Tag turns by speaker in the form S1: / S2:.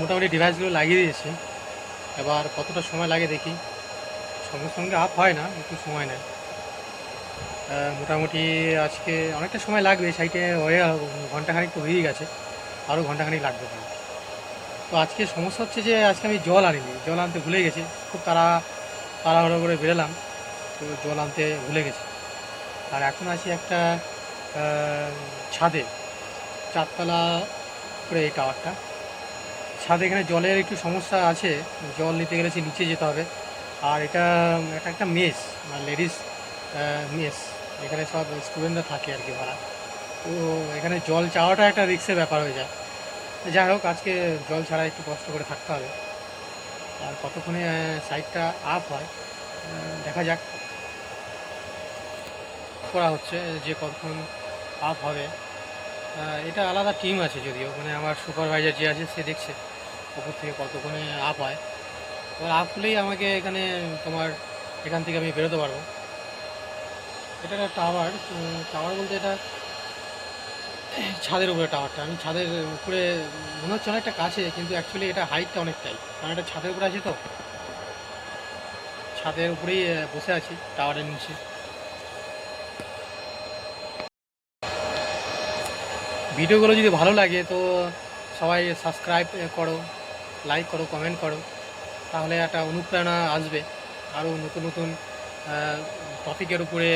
S1: মোটামুটি ডিভাইসগুলো লাগিয়ে দিয়েছি। এবার কতটা সময় লাগে দেখি। সঙ্গে সঙ্গে আপ হয় না, একটু সময় নেয়। মোটামুটি আজকে অনেকটা সময় লাগবে, সাইটে হয়ে ঘন্টাখানিক তো হয়েই গেছে, আরও ঘন্টাখানিক লাগবে প্রায়। তো আজকে সমস্যা হচ্ছে যে আজকে আমি জল আনিনি, জল আনতে ভুলে গেছি। খুব তাড়াহুড়ো করে বেরোলাম, তো জল আনতে ভুলে গেছি। আর এখন আছি একটা ছাদে, 4তলা করে এই টাওয়ারটা। ছাদে এখানে জলের একটু সমস্যা আছে, জল নিতে গেলে সে নিচে যেতে হবে। আর এটা একটা মেস, মানে লেডিস মেস। এখানে সব স্টুডেন্টরা থাকে আর কি, ভাড়া। তো এখানে জল চাওয়াটা একটা রিস্কের ব্যাপার হয়ে যায়। যাই হোক, আজকে জল ছাড়া একটু কষ্ট করে থাকতে হবে। আর কতক্ষণে সাইটটা আপ হয় দেখা যাক। করা হচ্ছে যে কতক্ষণ আপ হবে। এটা আলাদা টিম আছে যদিও, মানে আমার সুপারভাইজার যে আছে সে দেখছে ওপর থেকে কতক্ষণে আপ হয়। এবার আপ হলেই আমাকে এখান থেকে আমি বেরোতে পারবো। এটা একটা টাওয়ার। টাওয়ার বলতে এটা ছাদের উপরে টাওয়ারটা, আমি ছাদের উপরে মনে হচ্ছে অনেকটা কাছে, কিন্তু অ্যাকচুয়ালি এটা হাইটটা অনেকটাই, কারণ এটা ছাদের উপরে আছে। তো ছাদের উপরেই বসে আছি টাওয়ারের নিচে। ভিডিওগুলো যদি ভালো লাগে তো সবাই সাবস্ক্রাইব করো, লাইক করো, কমেন্ট করো, তাহলে একটা অনুপ্রেরণা আসবে আরও নতুন নতুন টপিকের উপরে